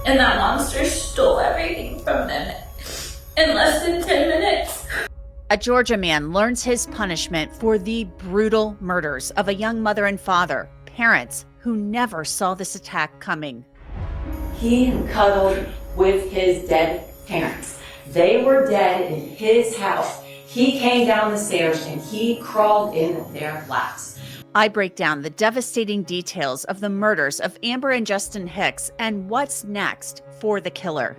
and that monster stole everything from them in less than 10 minutes. A Georgia man learns his punishment for the brutal murders of a young mother and father, parents who never saw this attack coming. He cuddled with his dead parents. They were dead in his house. He came down the stairs and he crawled in their laps. I break down the devastating details of the murders of Amber and Justin Hicks and what's next for the killer.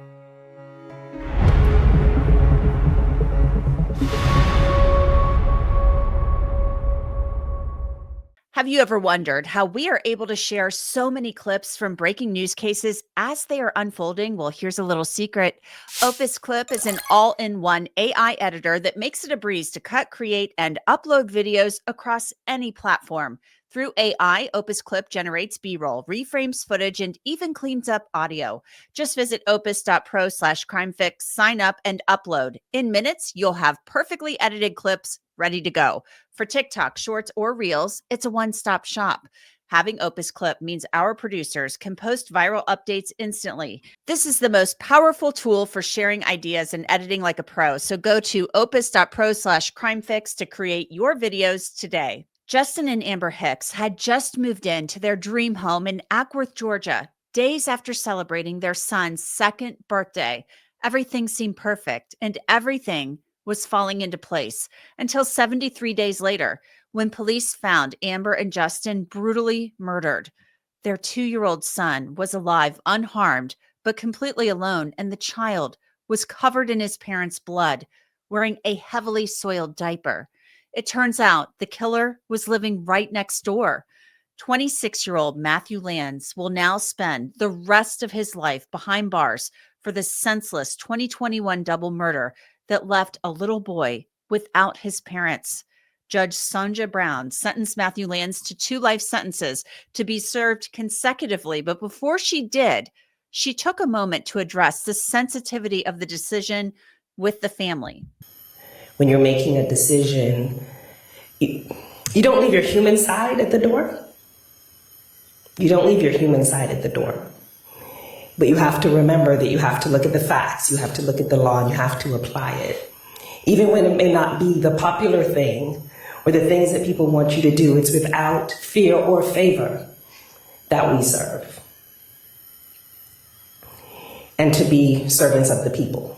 Have you ever wondered how we are able to share so many clips from breaking news cases as they are unfolding? Well, here's a little secret. Opus Clip is an all-in-one AI editor that makes it a breeze to cut, create, and upload videos across any platform. Through AI, Opus Clip generates B-roll, reframes footage, and even cleans up audio. Just visit opus.pro/crimefix, sign up, and upload. In minutes, you'll have perfectly edited clips ready to go. For TikTok, Shorts, or Reels, it's a one-stop shop. Having Opus Clip means our producers can post viral updates instantly. This is the most powerful tool for sharing ideas and editing like a pro. So go to opus.pro/crimefix to create your videos today. Justin and Amber Hicks had just moved into their dream home in Acworth, Georgia, days after celebrating their son's second birthday. Everything seemed perfect, and everything was falling into place until 73 days later, when police found Amber and Justin brutally murdered. Their 2-year-old son was alive, unharmed, but completely alone, and the child was covered in his parents' blood, wearing a heavily soiled diaper. It turns out the killer was living right next door. 26-year-old Matthew Lanz will now spend the rest of his life behind bars for the senseless 2021 double murder that left a little boy without his parents. Judge Sonja Brown sentenced Matthew Lanz to 2 life sentences to be served consecutively, but before she did, she took a moment to address the sensitivity of the decision with the family. When you're making a decision, you don't leave your human side at the door. You don't leave your human side at the door. But you have to remember that you have to look at the facts, you have to look at the law, and you have to apply it. Even when it may not be the popular thing or the things that people want you to do, it's without fear or favor that we serve. And to be servants of the people.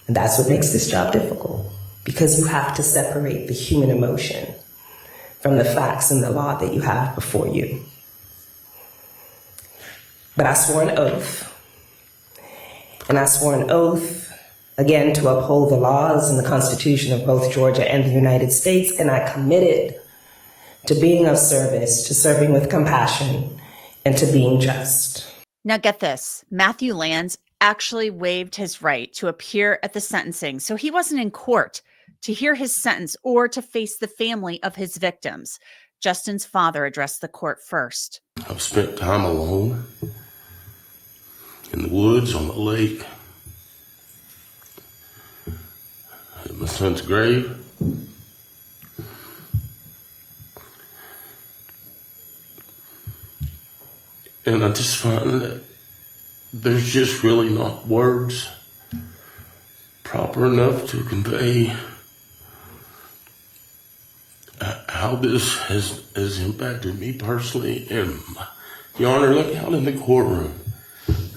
And that's what makes this job difficult, because you have to separate the human emotion from the facts and the law that you have before you. But I swore an oath, and I swore an oath, again, to uphold the laws and the Constitution of both Georgia and the United States, and I committed to being of service, to serving with compassion, and to being just. Now get this, Matthew Lanz actually waived his right to appear at the sentencing, so he wasn't in court to hear his sentence or to face the family of his victims. Justin's father addressed the court first. I've spent time alone in the woods, on the lake, at my son's grave. And I just find that there's just really not words proper enough to convey how this has impacted me personally. And Your Honor, look out in the courtroom.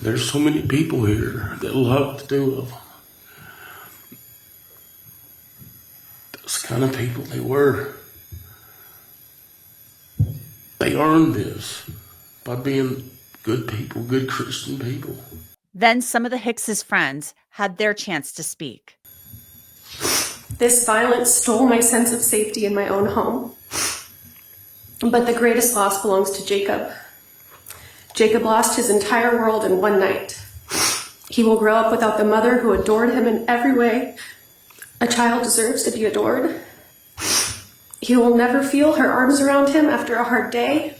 There's so many people here that love the two of them. Those kind of people they were. They earned this by being good people, good Christian people. Then some of the Hickses' friends had their chance to speak. This violence stole my sense of safety in my own home. But the greatest loss belongs to Jacob. Jacob lost his entire world in one night. He will grow up without the mother who adored him in every way a child deserves to be adored. He will never feel her arms around him after a hard day.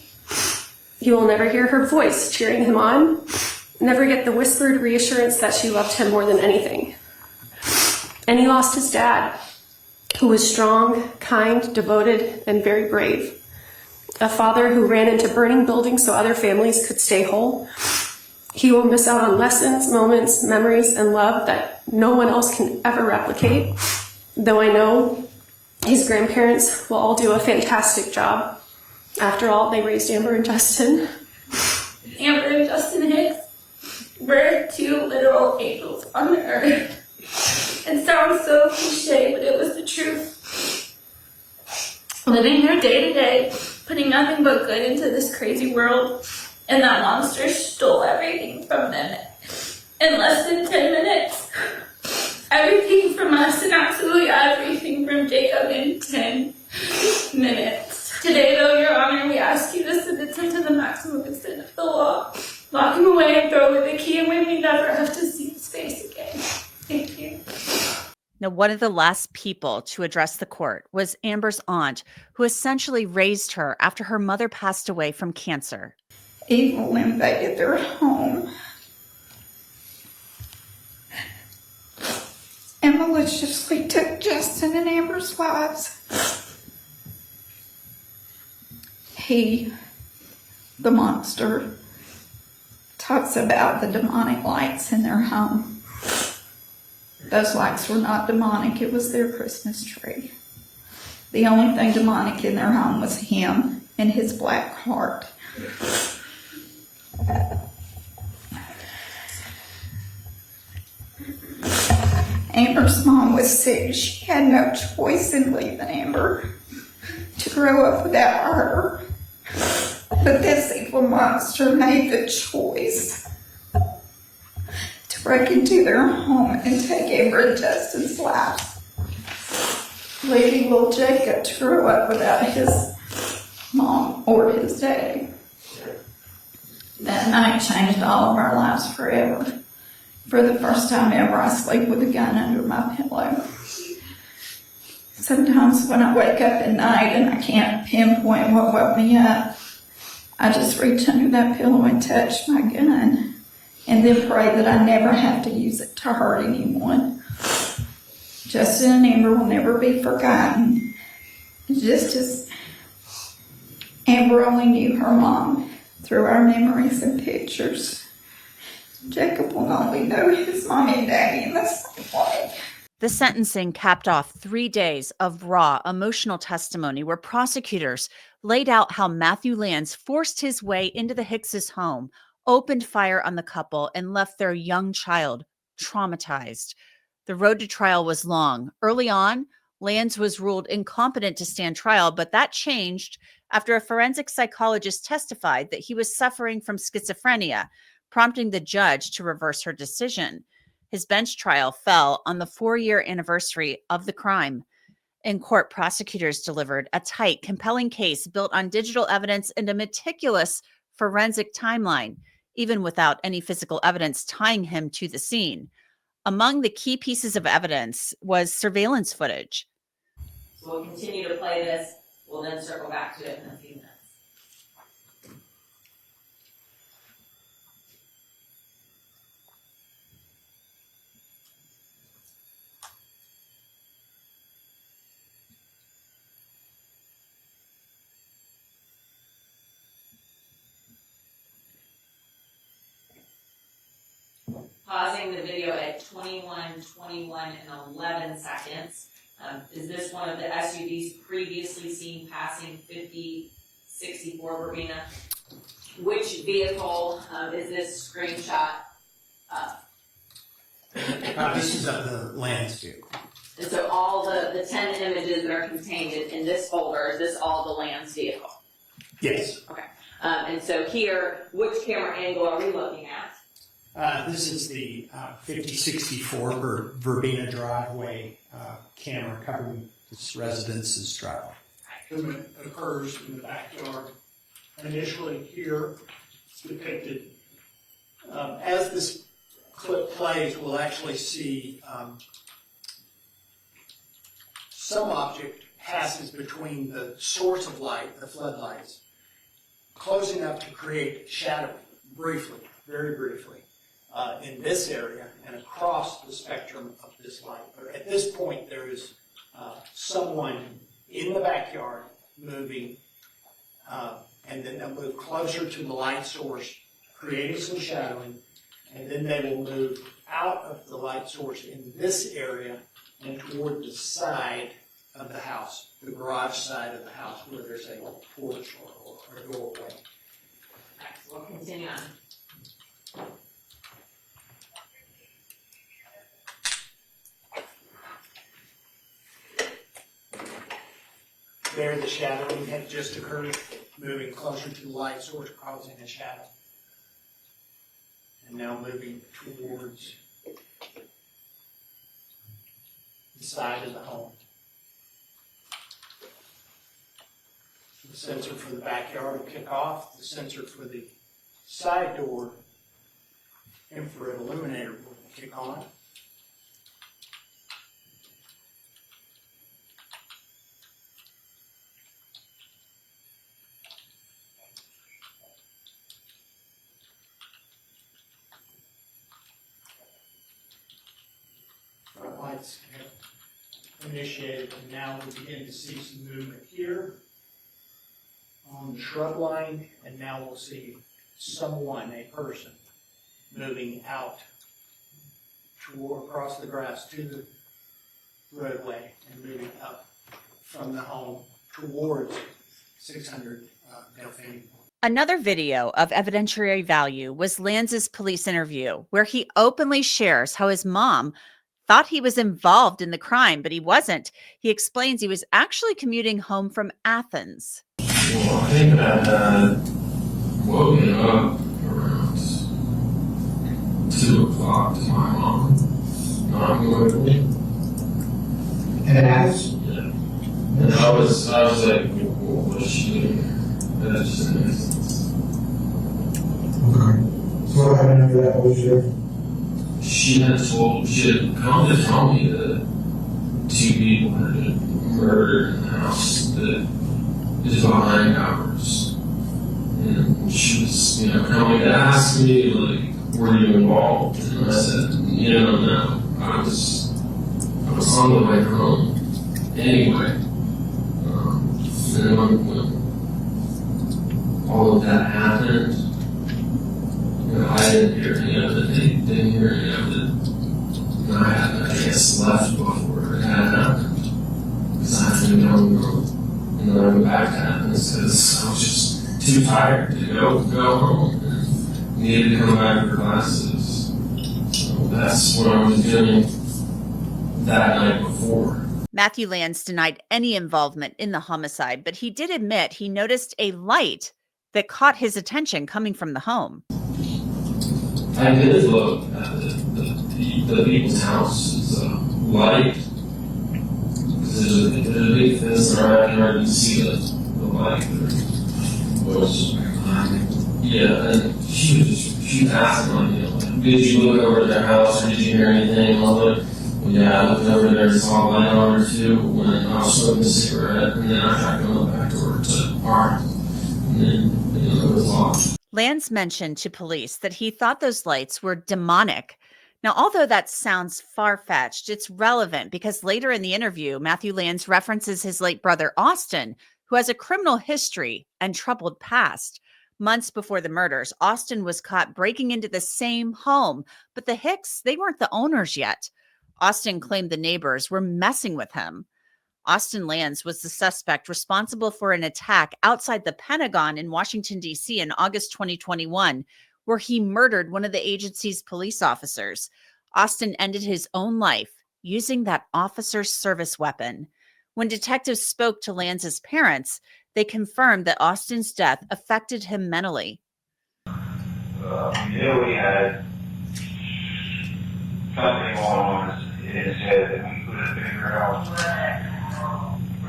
He will never hear her voice cheering him on, never get the whispered reassurance that she loved him more than anything. And he lost his dad, who was strong, kind, devoted, and very brave. a father who ran into burning buildings so other families could stay whole. He will miss out on lessons, moments, memories, and love that no one else can ever replicate, though I know his grandparents will all do a fantastic job. After all, they raised Amber and Justin. Amber and Justin Hicks were two literal angels on earth. It sounds so cliche, but it was the truth. Living their day to day, putting nothing but good into this crazy world, and that monster stole everything from them in less than 10 minutes. Everything from us and absolutely everything from Jacob in 10 minutes. Today, though, Your Honor, we ask you to sentence him to the maximum extent of the law. Lock him away and throw away the key, and we may never have to see his face again. Thank you. Now, one of the last people to address the court was Amber's aunt, who essentially raised her after her mother passed away from cancer. Evil invaded their home and maliciously took Justin and Amber's lives. He, the monster, talks about the demonic lights in their home. Those lights were not demonic, it was their Christmas tree. The only thing demonic in their home was him and his black heart. Amber's mom was sick. She had no choice in leaving Amber to grow up without her. But this evil monster made the choice to break into their home and take Amber and Justin's lives, leaving little Jacob to grow up without his mom or his daddy. That night changed all of our lives forever. For the first time ever, I sleep with a gun under my pillow. Sometimes when I wake up at night and I can't pinpoint what woke me up, I just reach under that pillow and touch my gun, and then pray that I never have to use it to hurt anyone. Justin and Amber will never be forgotten. Just as Amber only knew her mom through our memories and pictures, Jacob will only know his mommy and daddy in the same way. The sentencing capped off 3 days of raw, emotional testimony where prosecutors laid out how Matthew Lanz forced his way into the Hickses' home, opened fire on the couple, and left their young child traumatized. The road to trial was long. Early on, Lanz was ruled incompetent to stand trial, but that changed after a forensic psychologist testified that he was suffering from schizophrenia, prompting the judge to reverse her decision. His bench trial fell on the 4-year anniversary of the crime. In court, prosecutors delivered a tight, compelling case built on digital evidence and a meticulous forensic timeline, even without any physical evidence tying him to the scene. Among the key pieces of evidence was surveillance footage. So we'll continue to play this. We'll then circle back to it in a few minutes. Pausing the video at 21, 21, and 11 seconds. Is this one of the SUVs previously seen passing 5064 Verbena? Which vehicle is this screenshot of? This is of the Lanz vehicle. And so all the 10 images that are contained in this folder, is this all the Lanz vehicle? Yes. Okay. And so here, which camera angle are we looking at? This is the 5064 Verbena driveway camera covering this residence's driveway. Movement occurs in the backyard. Initially here, it's depicted. As this clip plays, we'll actually see some object passes between the source of light, the floodlights, close enough to create shadow briefly, very briefly, in this area and across the spectrum of this light. But at this point, there is someone in the backyard moving and then they'll move closer to the light source, creating some shadowing, and then they will move out of the light source in this area and toward the side of the house, the garage side of the house, where there's a porch or a doorway. Alright, so we'll continue on. There, the shadowing had just occurred, moving closer to the light source, causing a shadow. And now moving towards the side of the home. The sensor for the backyard will kick off. The sensor for the side door infrared illuminator will kick on. Front lights have initiated, and now we're beginning to see some movement here on the shrub line, and now we'll see someone, a person, moving out toward, across the grass to the roadway and moving up from the home towards 600 Delphine. Another video of evidentiary value was Lanz's police interview, where he openly shares how his mom thought he was involved in the crime, but he wasn't. He explains he was actually commuting home from Athens. Well, I think I had woken up around 2 o'clock to my mom. Non-quickly. And asked? Yeah. And I was like, what was she doing here? That just didn't make sense. Okay. So what happened after that? What was your... She had come to tell me that 2 people had been murdered in the house that is behind ours. And she was, coming to ask me, like, were you involved? And I said, no. I was on the way home anyway. And then when all of that happened, I didn't hear any of it. They didn't hear any of it. And I had, I guess, left before it had happened. Because I had to go and then I went back to Athens because I was just too tired to go home and needed to come back for classes. So that's what I was doing that night before. Matthew Lanz denied any involvement in the homicide, but he did admit he noticed a light that caught his attention coming from the home. I did look at the people's house's light. Because there's a big fence there, I can already see the light. Yeah, and she was asking me, like, did you look over at their house or did you hear anything? I was like, well, yeah, I looked over there and saw a light on her too when I was smoking a cigarette, and then I tried to go back over to our, and then it was locked. Lanz mentioned to police that he thought those lights were demonic. Now, although that sounds far-fetched, it's relevant because later in the interview, Matthew Lanz references his late brother, Austin, who has a criminal history and troubled past. Months before the murders, Austin was caught breaking into the same home, but the Hicks, they weren't the owners yet. Austin claimed the neighbors were messing with him. Austin Lanz was the suspect responsible for an attack outside the Pentagon in Washington, D.C. in August 2021, where he murdered one of the agency's police officers. Austin ended his own life using that officer's service weapon. When detectives spoke to Lanz's parents, they confirmed that Austin's death affected him mentally. We knew he had something on in his head that we couldn't figure out.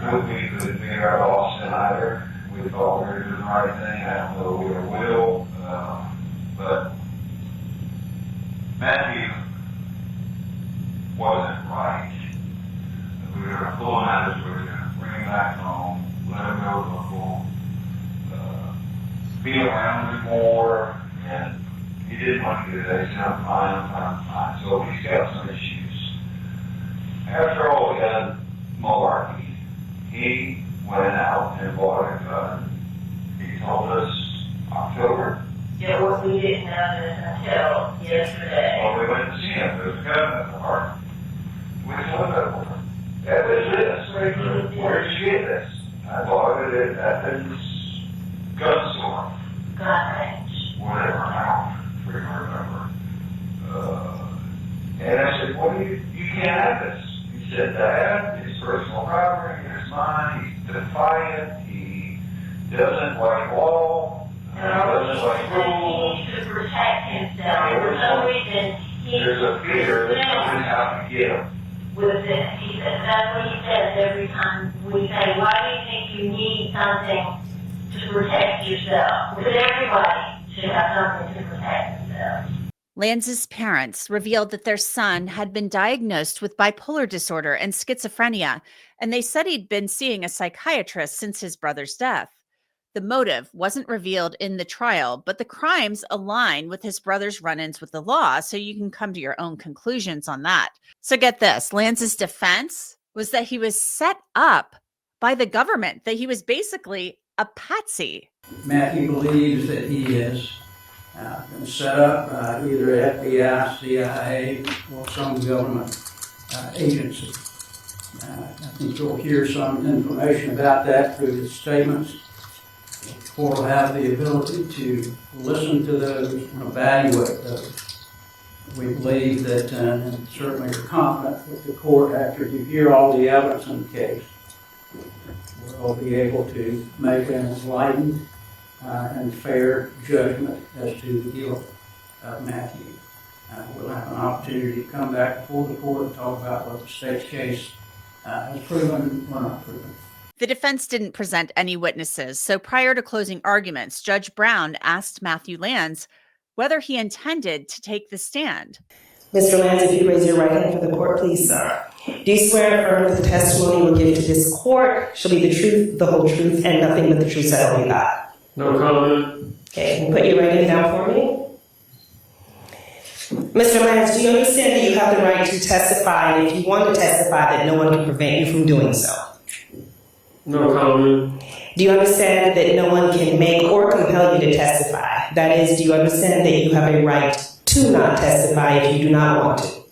We couldn't figure out Austin either. We thought we were doing the right thing. I don't know we will, but Matthew wasn't right. We were going to pull him out of, we were going to bring him back home, let him go to the full, be around him more, and he didn't want to do that. He said, I'm fine. So he's got some issues. After all that malarkey, he went out and bought a gun told us October. Yeah, well, we didn't know this until yesterday. Well, we went to see him. There's a gun in the car. We told him, that was this. Where did you get this? I bought it at this gun store. Gun range. Whatever, I don't freaking remember. And I said, well, you can't have this. He said, Dad, it's personal property, it's mine, he's defiant, he doesn't like law, he doesn't like rules. He needs to protect himself. For some reason, There's a fear that somebody's out to get him. with this. He said, that's what he says every time we say, why do you think you need something to protect yourself? Because everybody should have something to protect themselves. Lanz's parents revealed that their son had been diagnosed with bipolar disorder and schizophrenia, and they said he'd been seeing a psychiatrist since his brother's death. The motive wasn't revealed in the trial, but the crimes align with his brother's run-ins with the law, so you can come to your own conclusions on that. So get this, Lanz's defense was that he was set up by the government, that he was basically a patsy. Matthew believes that he is been set up by either FBI, CIA, or some government agency. I think you'll hear some information about that through his statements. The court will have the ability to listen to those and evaluate those. We believe that, and certainly are confident that the court, after you hear all the evidence in the case, will be able to make an enlightened and fair judgment as to the guilt of Matthew. We'll have an opportunity to come back before the court and talk about what the state's case has proven or not proven. The defense didn't present any witnesses, so prior to closing arguments, Judge Brown asked Matthew Lanz whether he intended to take the stand. Mr. Lanz, if you raise your right hand for the court, please, sir. Do you swear and affirm that the testimony you will give to this court shall be the truth, the whole truth, and nothing but the truth, so help you God? No comment. Okay, can you put your right hand down for me? Mr. Lanz, do you understand that you have the right to testify, and if you want to testify, that no one can prevent you from doing so? No comment. Do you understand that no one can make or compel you to testify? That is, do you understand that you have a right to not testify if you do not want to?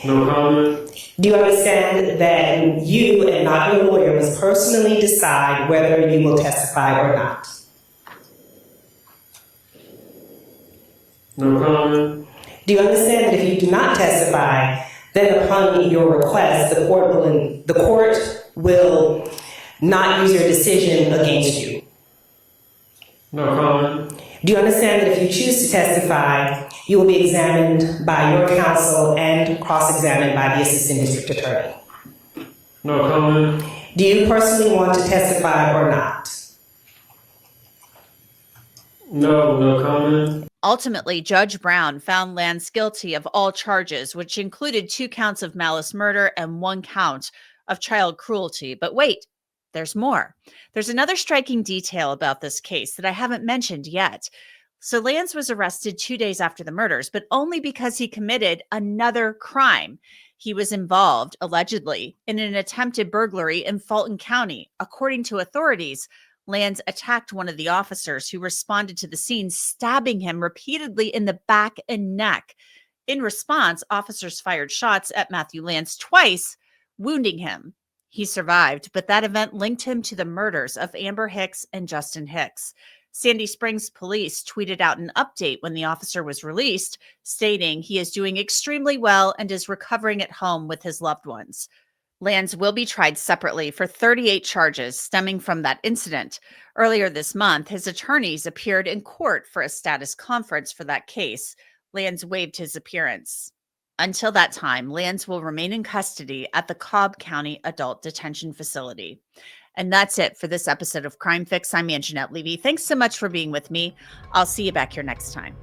No comment. Do you understand that you and not your lawyer must personally decide whether you will testify or not? No comment. Do you understand that if you do not testify, then upon your request, the court will not use your decision against you? No comment. Do you understand that if you choose to testify, you will be examined by your counsel and cross-examined by the assistant district attorney? No comment. Do you personally want to testify or not? No comment. Ultimately, Judge Brown found Lanz guilty of all charges, which included 2 counts of malice murder and 1 count of child cruelty. But wait, there's more. There's another striking detail about this case that I haven't mentioned yet. So Lanz was arrested 2 days after the murders, but only because he committed another crime. He was involved, allegedly, in an attempted burglary in Fulton County. According to authorities, Lanz attacked one of the officers who responded to the scene, stabbing him repeatedly in the back and neck. In response, officers fired shots at Matthew Lanz twice, wounding him. He survived, but that event linked him to the murders of Amber Hicks and Justin Hicks. Sandy Springs police tweeted out an update when the officer was released, stating he is doing extremely well and is recovering at home with his loved ones. Lanz will be tried separately for 38 charges stemming from that incident. Earlier this month, his attorneys appeared in court for a status conference for that case. Lanz waived his appearance. Until that time, Lanz will remain in custody at the Cobb County Adult Detention Facility. And that's it for this episode of Crime Fix. I'm Angenette Levy. Thanks so much for being with me. I'll see you back here next time.